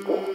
This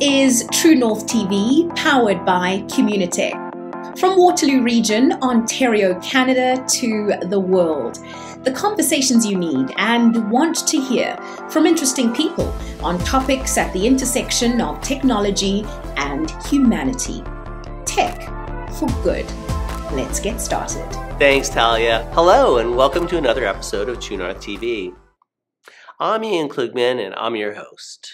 is TrueNorthTV, powered by Communitech. From Waterloo Region, Ontario, Canada, to the world. The conversations you need and want to hear from interesting people on topics at the intersection of technology and humanity. Tech for good. Let's get started. Thanks, Talia. Hello, and welcome to another episode of TrueNorthTV. I'm Ian Klugman, and I'm your host.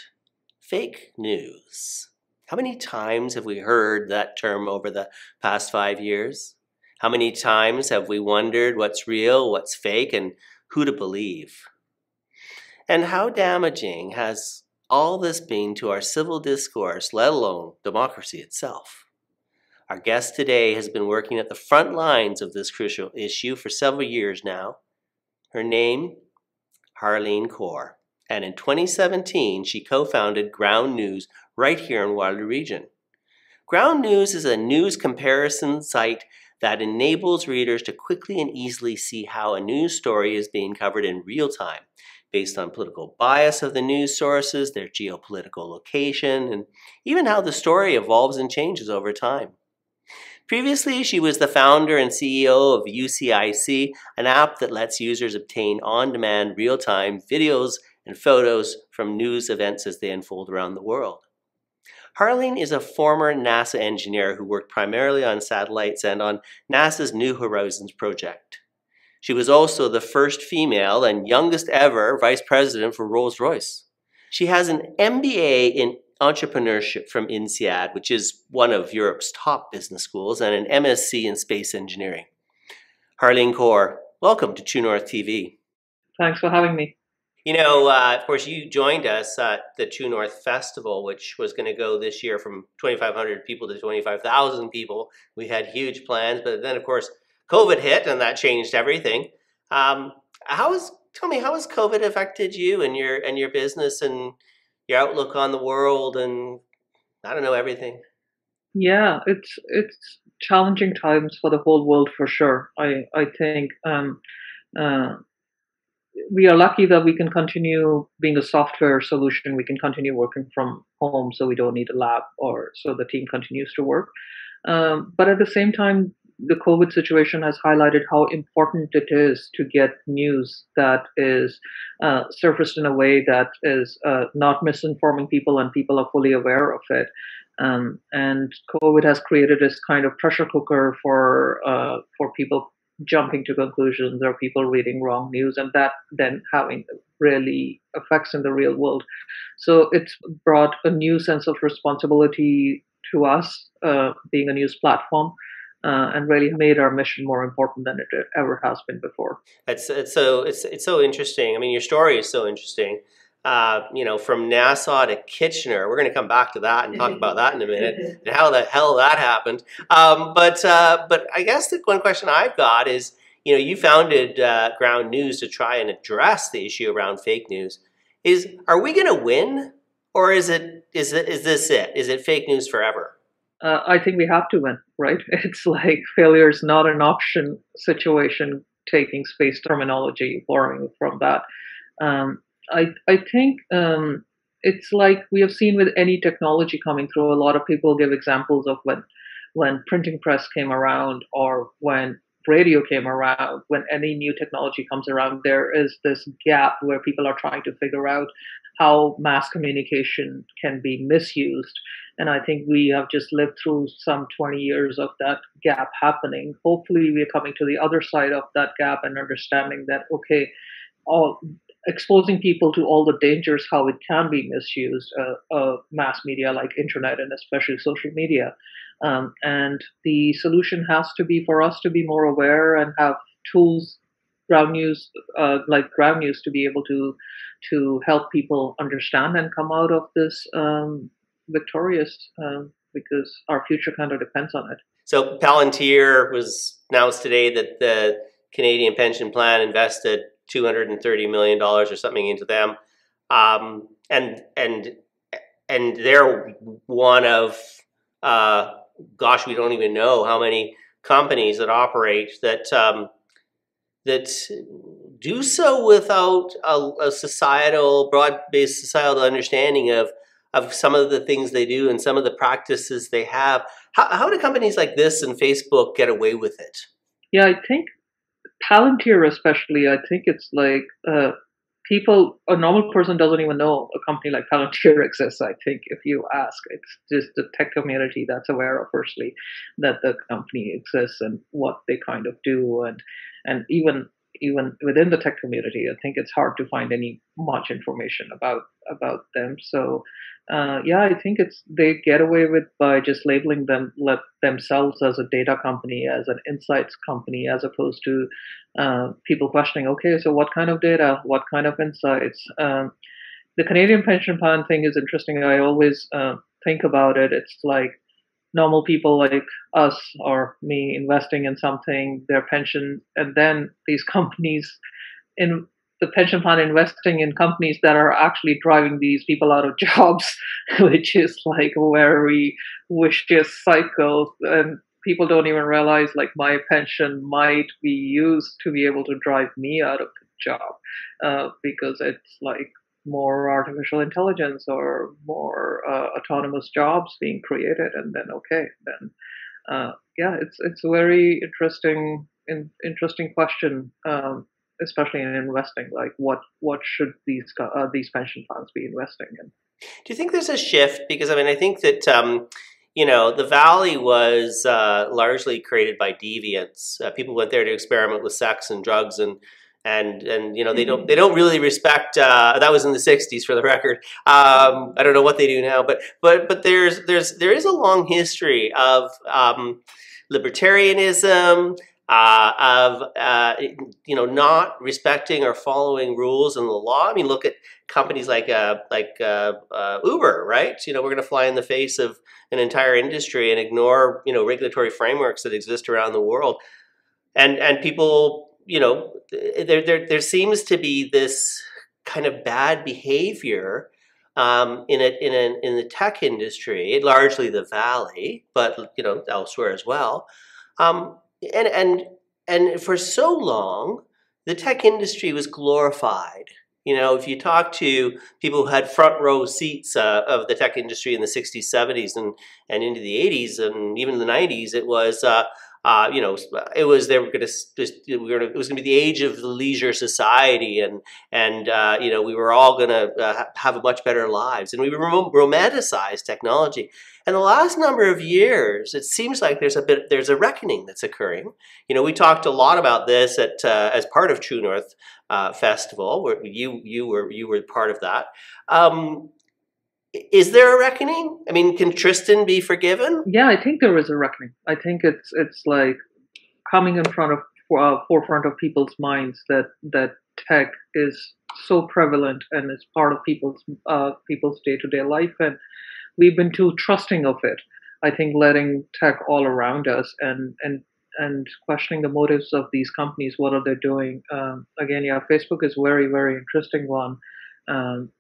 Fake news. How many times have we heard that term over the past 5 years? How many times have we wondered what's real, what's fake, and who to believe? And how damaging has all this been to our civil discourse, let alone democracy itself? Our guest today has been working at the front lines of this crucial issue for several years now. Her name, Harleen Kaur. And in 2017, she co-founded Ground News right here in Waterloo Region. Ground News is a news comparison site that enables readers to quickly and easily see how a news story is being covered in real time, based on political bias of the news sources, their geopolitical location, and even how the story evolves and changes over time. Previously, she was the founder and CEO of UCIC, an app that lets users obtain on-demand, real-time videos and photos from news events as they unfold around the world. Harleen is a former NASA engineer who worked primarily on satellites and on NASA's New Horizons project. She was also the first female and youngest ever vice president for Rolls-Royce. She has an MBA in entrepreneurship from INSEAD, which is one of Europe's top business schools, and an MSc in space engineering. Harleen Kaur, welcome to TrueNorthTV. Thanks for having me. You know, of course, you joined us at the True North Festival, which was going to go this year from 2,500 people to 25,000 people. We had huge plans, but then, of course, COVID hit, and that changed everything. Tell me, how has COVID affected you and your business and your outlook on the world and, I don't know, everything? Yeah, it's challenging times for the whole world for sure. I think we are lucky that we can continue being a software solution. We can continue working from home, so we don't need a lab, or so the team continues to work. But at the same time, the COVID situation has highlighted how important it is to get news that is surfaced in a way that is not misinforming people and people are fully aware of it. And COVID has created this kind of pressure cooker for people jumping to conclusions or people reading wrong news, and that then having really effects in the real world. So it's brought a new sense of responsibility to us, being a news platform, and really made our mission more important than it ever has been before. It's so interesting. I mean, your story is so interesting. From Nassau to Kitchener. We're going to come back to that and talk about that in a minute and how the hell that happened. But I guess the one question I've got is, you founded Ground News to try and address the issue around fake news. Are we going to win, or is this it? Is it fake news forever? I think we have to win, right? It's like failure is not an option situation, taking space terminology, borrowing from that. I think it's like we have seen with any technology coming through. A lot of people give examples of when printing press came around, or when radio came around. When any new technology comes around, there is this gap where people are trying to figure out how mass communication can be misused. And I think we have just lived through some 20 years of that gap happening. Hopefully we're coming to the other side of that gap and understanding that, okay, exposing people to all the dangers, how it can be misused, mass media like internet and especially social media. And the solution has to be for us to be more aware and have tools, Ground News, like Ground News, to be able to help people understand and come out of this victorious, because our future kind of depends on it. So Palantir was announced today that the Canadian pension plan invested $230 million or something into them. And they're one of, gosh, we don't even know how many companies that operate that do so without a societal, broad-based societal understanding of some of the things they do and some of the practices they have. How do companies like this and Facebook get away with it? Yeah, I think Palantir especially, I think it's like a normal person doesn't even know a company like Palantir exists. I think if you ask, it's just the tech community that's aware of, firstly, that the company exists and what they kind of do. And even within the tech community, I think it's hard to find any much information about them. So yeah, I think they get away with by just labeling themselves as a data company, as an insights company, as opposed to people questioning, okay, so what kind of data, what kind of insights? The Canadian pension plan thing is interesting. I always think about it. It's like normal people like us or me investing in something, their pension, and then these companies in the pension plan investing in companies that are actually driving these people out of jobs, which is like a very vicious cycle. And people don't even realize like my pension might be used to be able to drive me out of the job because it's like more artificial intelligence or more autonomous jobs being created, and then yeah, it's a very interesting question, especially in investing. Like, what should these pension plans be investing in? Do you think there's a shift? Because I mean, I think that the Valley was largely created by deviants. People went there to experiment with sex and drugs and they don't really respect. That was in the '60s, for the record. I don't know what they do now, but there is a long history of libertarianism, of not respecting or following rules and the law. I mean, look at companies like Uber, right? We're going to fly in the face of an entire industry and ignore regulatory frameworks that exist around the world, and people. There seems to be this kind of bad behavior in the tech industry, largely the Valley, but elsewhere as well. And for so long, the tech industry was glorified. If you talk to people who had front row seats of the tech industry in the '60s, '70s, and into the '80s, and even the '90s, it was. It was it was going to be the age of the leisure society, and we were all going to have much better lives, and we romanticized technology. And the last number of years, it seems like there's a reckoning that's occurring. We talked a lot about this as part of True North Festival, where you were part of that. Is there a reckoning? I mean, can Tristan be forgiven? Yeah, I think there is a reckoning. I think it's like coming in forefront of people's minds that tech is so prevalent and is part of people's day-to-day life, and we've been too trusting of it. I think letting tech all around us and questioning the motives of these companies, what are they doing? Again, yeah, Facebook is very, very interesting one.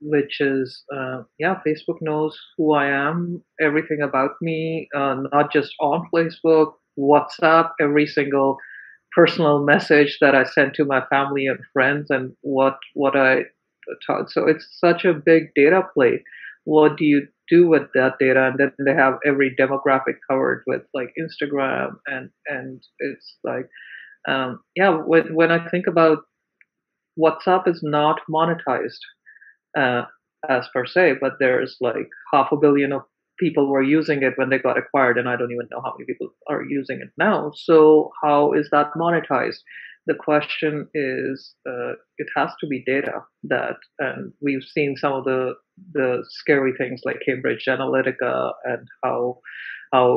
Which is, Facebook knows who I am, everything about me, not just on Facebook, WhatsApp, every single personal message that I send to my family and friends, and what I taught. So it's such a big data play. What do you do with that data? And then they have every demographic covered with like Instagram, and it's like, when I think about WhatsApp is not monetized. As per se, but there's like 500 million of people were using it when they got acquired, and I don't even know how many people are using it now. So how is that monetized? The question is, it has to be data and we've seen some of the scary things like Cambridge Analytica and how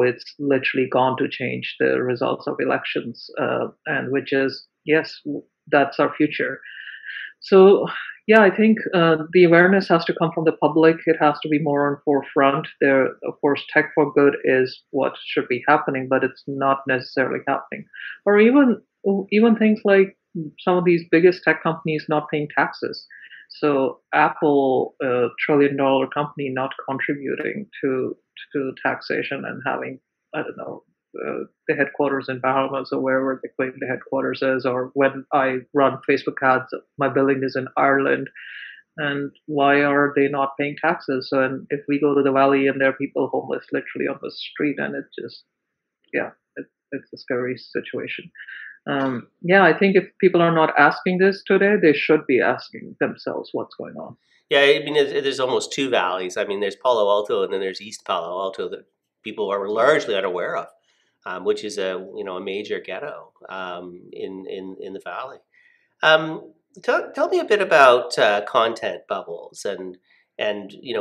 it's literally gone to change the results of elections, and which is, yes, that's our future. So yeah, I think the awareness has to come from the public. It has to be more on forefront. There, of course, tech for good is what should be happening, but it's not necessarily happening. Or even things like some of these biggest tech companies not paying taxes. So Apple, a trillion-dollar company, not contributing to taxation and having, I don't know, the headquarters in Bahamas or wherever they claim the headquarters is, or when I run Facebook ads, my billing is in Ireland. And why are they not paying taxes? And if we go to the valley and there are people homeless literally on the street, and it just, yeah, it's a scary situation. Yeah, I think if people are not asking this today, they should be asking themselves what's going on. Yeah, I mean, there's almost two valleys. I mean, there's Palo Alto, and then there's East Palo Alto that people are largely unaware of, which is a major ghetto in the valley. Tell me a bit about content bubbles and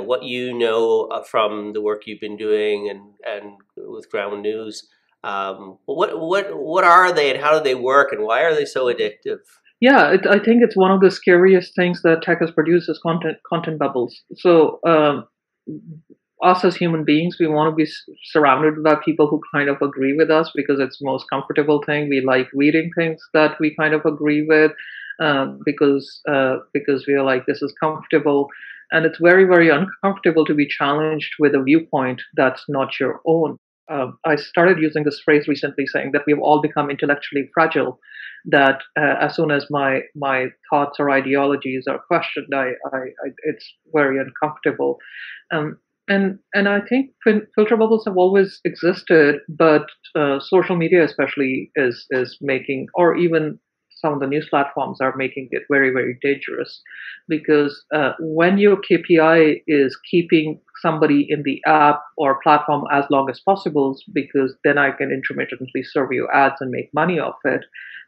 what you know from the work you've been doing and with Ground News. What are they and how do they work and why are they so addictive? Yeah, I think it's one of the scariest things that tech has produced is content bubbles. So us as human beings, we want to be surrounded by people who kind of agree with us because it's the most comfortable thing. We like reading things that we kind of agree with because we are like, this is comfortable. And it's very, very uncomfortable to be challenged with a viewpoint that's not your own. I started using this phrase recently, saying that we've all become intellectually fragile. That as soon as my thoughts or ideologies are questioned, it's very uncomfortable. And I think filter bubbles have always existed, but social media especially is making, or even some of the news platforms are making it very, very dangerous because when your KPI is keeping somebody in the app or platform as long as possible, because then I can intermittently serve you ads and make money off it,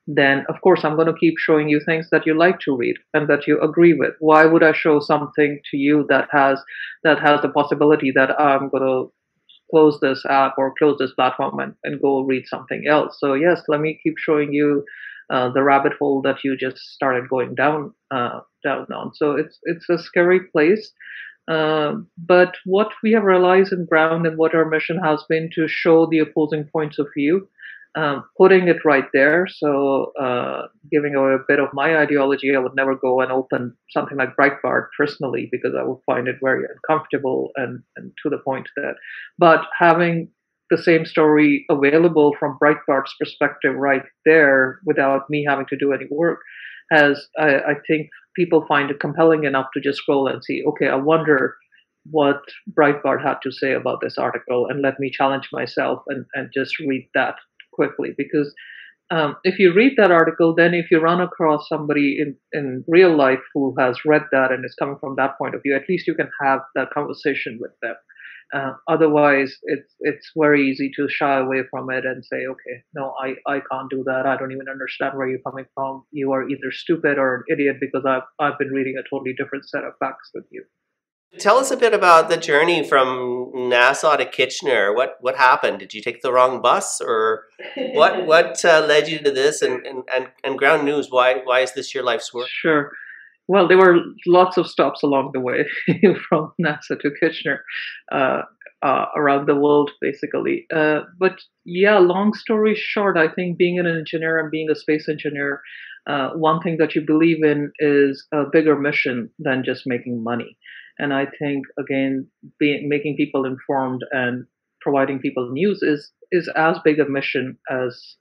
then of course I'm going to keep showing you things that you like to read and that you agree with. Why would I show something to you that has the possibility that I'm going to close this app or close this platform and go read something else? So yes, let me keep showing you the rabbit hole that you just started going down on. So it's a scary place. But what we have realized in Ground and what our mission has been to show the opposing points of view, putting it right there. So giving away a bit of my ideology, I would never go and open something like Breitbart personally because I would find it very uncomfortable and to the point that, but having the same story available from Breitbart's perspective right there without me having to do any work has, I think people find it compelling enough to just scroll and see, okay, I wonder what Breitbart had to say about this article and let me challenge myself and just read that quickly. Because if you read that article, then if you run across somebody in real life who has read that and is coming from that point of view, at least you can have that conversation with them. Otherwise, it's very easy to shy away from it and say, okay, no, I can't do that. I don't even understand where you're coming from. You are either stupid or an idiot because I've been reading a totally different set of facts with you. Tell us a bit about the journey from Nassau to Kitchener. What happened? Did you take the wrong bus, or what led you to this? And Ground News, why is this your life's work? Sure. Well, there were lots of stops along the way from Nassau to Kitchener, around the world, basically. But yeah, long story short, I think being an engineer and being a space engineer, one thing that you believe in is a bigger mission than just making money. And I think, again, making people informed and providing people news is as big a mission as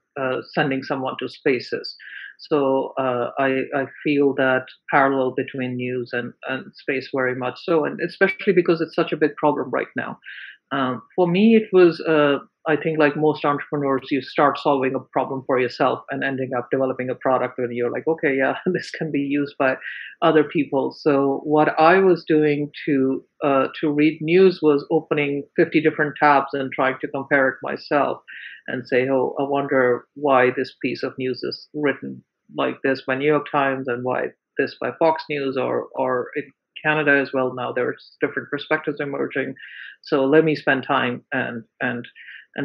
sending someone to space is. So I feel that parallel between news and space very much so, and especially because it's such a big problem right now. For me, it was, I think, like most entrepreneurs, you start solving a problem for yourself and ending up developing a product, and you're like, okay, yeah, this can be used by other people. So what I was doing to read news was opening 50 different tabs and trying to compare it myself and say, oh, I wonder why this piece of news is written like this by New York Times and why this by Fox News or in Canada as well. Now there's different perspectives emerging. So let me spend time and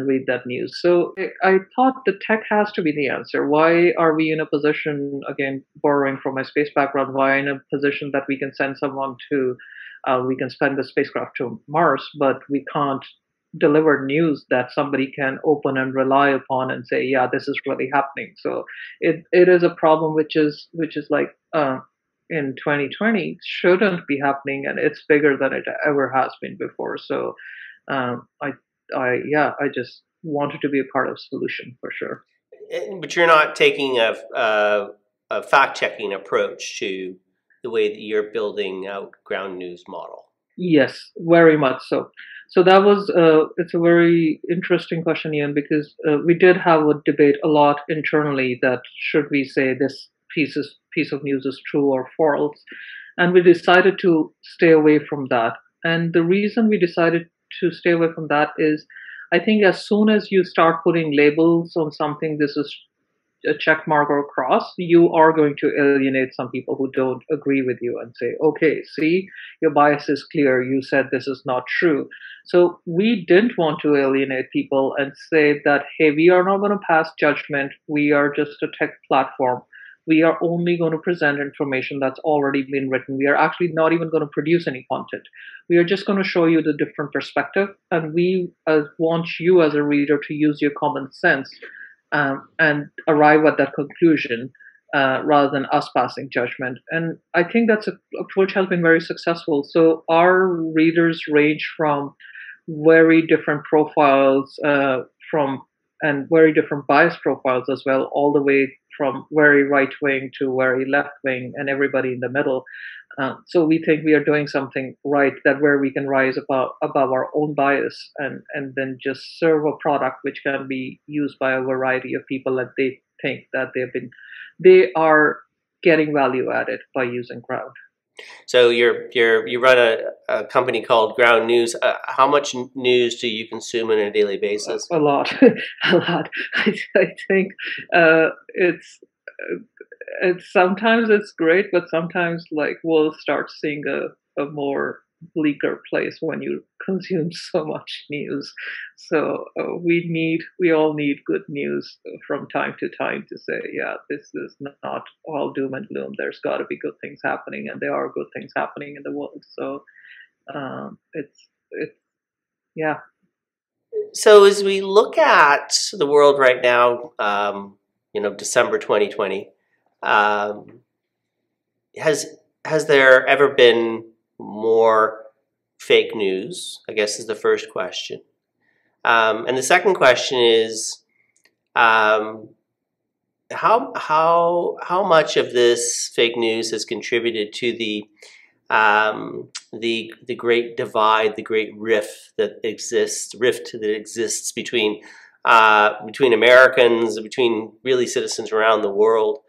read that news. So I thought the tech has to be the answer. Why are we in a position, again, borrowing from my space background, why in a position that we can send someone to, we can send the spacecraft to Mars, but we can't deliver news that somebody can open and rely upon and say, yeah, this is really happening. So it is a problem which is like in 2020 shouldn't be happening, and it's bigger than it ever has been before. So I just wanted to be a part of the solution for sure. But you're not taking a fact-checking approach to the way that you're building out ground news model. Yes, very much so. So that was it's a very interesting question, Ian, because we did have a debate a lot internally that should we say this piece of news is true or false, and we decided to stay away from that. And the reason we decided to stay away from that is, I think as soon as you start putting labels on something, this is a check mark or a cross, you are going to alienate some people who don't agree with you and say, okay, see, your bias is clear. You said this is not true. So we didn't want to alienate people and say that, hey, we are not going to pass judgment. We are just a tech platform. We are only going to present information that's already been written. We are actually not even going to produce any content. We are just going to show you the different perspective. And we want you as a reader to use your common sense and arrive at that conclusion rather than us passing judgment. And I think that's a approach has been very successful. So our readers range from very different profiles from and very different bias profiles as well, all the way from very right wing to very left wing and everybody in the middle. So we think we are doing something right, that where we can rise above our own bias and then just serve a product which can be used by a variety of people that they think that they are getting value added by using Ground. So you run a company called Ground News. How much news do you consume on a daily basis? A lot, a lot. I think it's sometimes it's great, but sometimes like we'll start seeing a more bleaker place when you consume so much news. So we all need good news from time to time to say, yeah, this is not all doom and gloom. There's got to be good things happening, and there are good things happening in the world. So it's yeah. So as we look at the world right now, December 2020, has there ever been more fake news? I guess is the first question. And the second question is, how much of this fake news has contributed to the great divide, the great rift that exists between Americans, between really citizens around the world,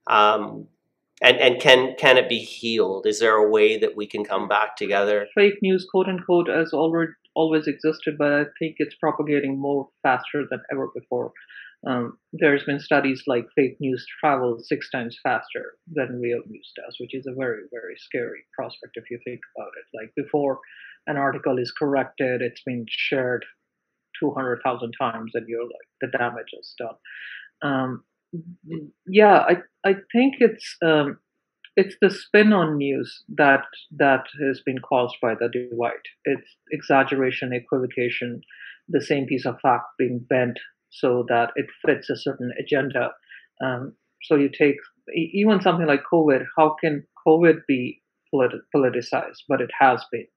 and can it be healed? Is there a way that we can come back together? Fake news, quote unquote, has always existed, but I think it's propagating more faster than ever before. There's been studies like fake news travels 6 times faster than real news does, which is a very, very scary prospect if you think about it. Like before an article is corrected, it's been shared 200,000 times, and you're like, the damage is done. Yeah, I think it's the spin on news that has been caused by the divide. It's exaggeration, equivocation, the same piece of fact being bent so that it fits a certain agenda. So you take even something like COVID. How can COVID be politicized? But it has been.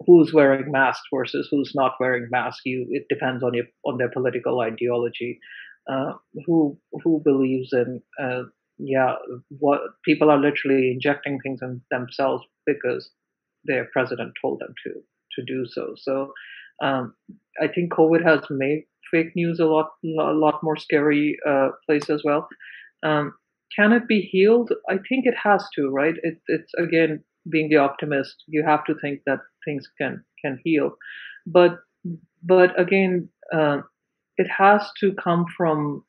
Who's wearing masks versus who's not wearing masks? It depends on their political ideology. Who believes in what people are literally injecting things in themselves because their president told them to do so. So I think COVID has made fake news a lot more scary place as well. Can it be healed? I think it has to, right? It's again being the optimist. You have to think that things can heal, but again, it has to come from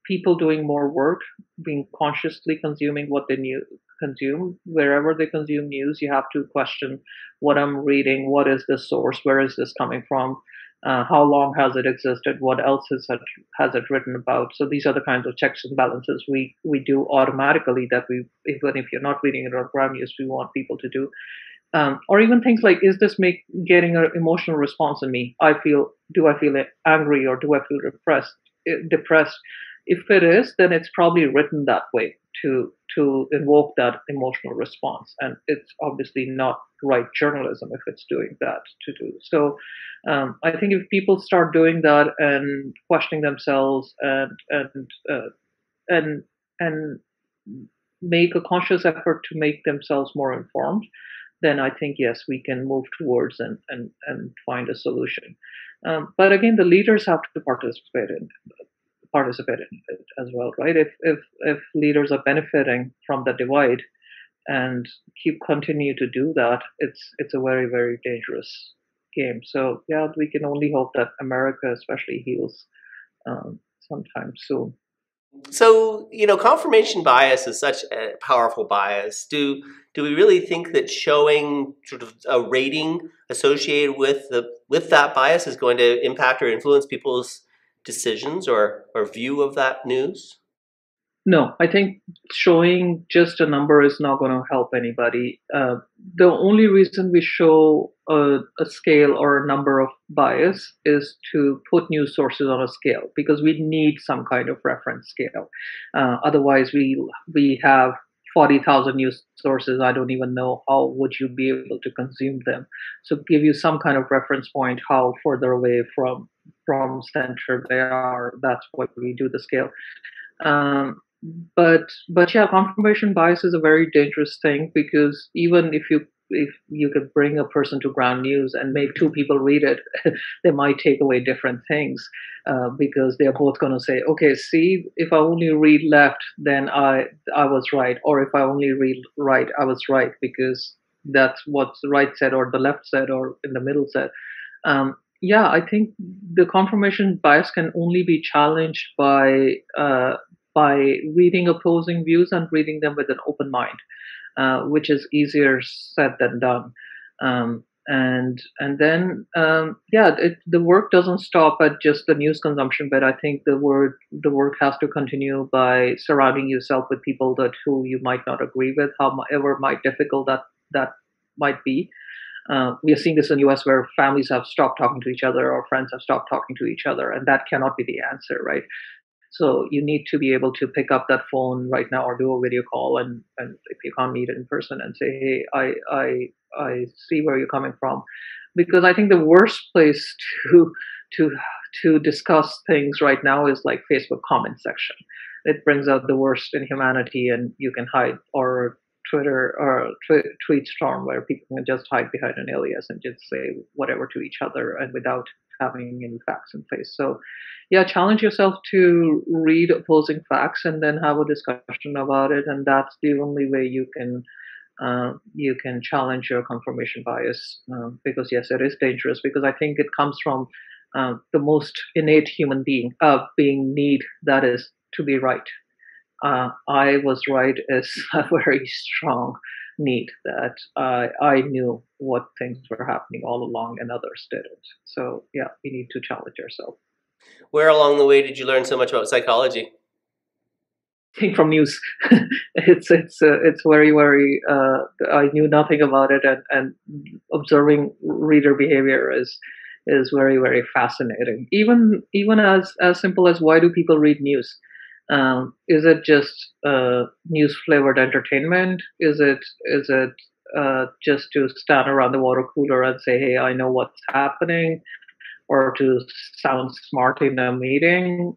people doing more work, being consciously consuming what they consume. Wherever they consume news, you have to question what I'm reading, what is the source, where is this coming from, how long has it existed, what else has it written about. So these are the kinds of checks and balances we do automatically that even if you're not reading it on Ground News, we want people to do. Or even things like, is this getting an emotional response in me? Do I feel angry, or do I feel depressed? If it is, then it's probably written that way to invoke that emotional response, and it's obviously not right journalism if it's doing that to do. So I think if people start doing that and questioning themselves and make a conscious effort to make themselves more informed, then I think, yes, we can move towards and find a solution. But again, the leaders have to participate in it as well, right? If leaders are benefiting from the divide and continue to do that, it's a very, very dangerous game. So yeah, we can only hope that America especially heals sometime soon. So, confirmation bias is such a powerful bias. Do we really think that showing sort of a rating associated with that bias is going to impact or influence people's decisions or view of that news? No, I think showing just a number is not going to help anybody. The only reason we show a scale or a number of bias is to put news sources on a scale, because we need some kind of reference scale. Otherwise, we have 40,000 news sources. I don't even know how would you be able to consume them. So give you some kind of reference point, how further away from center they are. That's what we do the scale. But yeah, confirmation bias is a very dangerous thing, because even if you could bring a person to ground news and make two people read it, they might take away different things, because they're both going to say, okay, see, if I only read left, then I was right, or if I only read right, I was right, because that's what the right said or the left said or in the middle said. Yeah, I think the confirmation bias can only be challenged by reading opposing views and reading them with an open mind, which is easier said than done. And then the work doesn't stop at just the news consumption, but I think the work has to continue by surrounding yourself with people who you might not agree with, however difficult that might be. We are seeing this in the US, where families have stopped talking to each other, or friends have stopped talking to each other, and that cannot be the answer, right? So you need to be able to pick up that phone right now or do a video call, and if you can't meet in person, and say, hey, I see where you're coming from. Because I think the worst place to discuss things right now is like Facebook comment section. It brings out the worst in humanity, and you can hide, or Twitter or tweet storm, where people can just hide behind an alias and just say whatever to each other, and without having any facts in place. So yeah, challenge yourself to read opposing facts and then have a discussion about it, and that's the only way you can challenge your confirmation bias, because yes, it is dangerous, because I think it comes from the most innate human being need, that is to be right. I was right is a very strong need, that I knew what things were happening all along and others didn't. So yeah, we need to challenge ourselves. Where along the way did you learn so much about psychology? I think from news. It's very, very. I knew nothing about it, and observing reader behavior is very, very fascinating. Even as simple as, why do people read news? Is it just news flavored entertainment? Is it just to stand around the water cooler and say, hey, I know what's happening, or to sound smart in a meeting?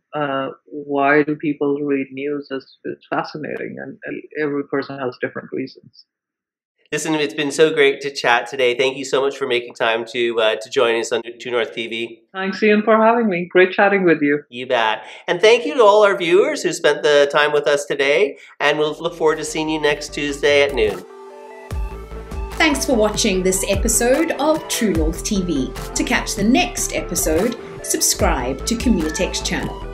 Why do people read news? It's fascinating, and every person has different reasons. Listen, it's been so great to chat today. Thank you so much for making time to join us on TrueNorthTV. Thanks, Ian, for having me. Great chatting with you. You bet. And thank you to all our viewers who spent the time with us today. And we'll look forward to seeing you next Tuesday at noon. Thanks for watching this episode of TrueNorthTV. To catch the next episode, subscribe to Communitech's channel.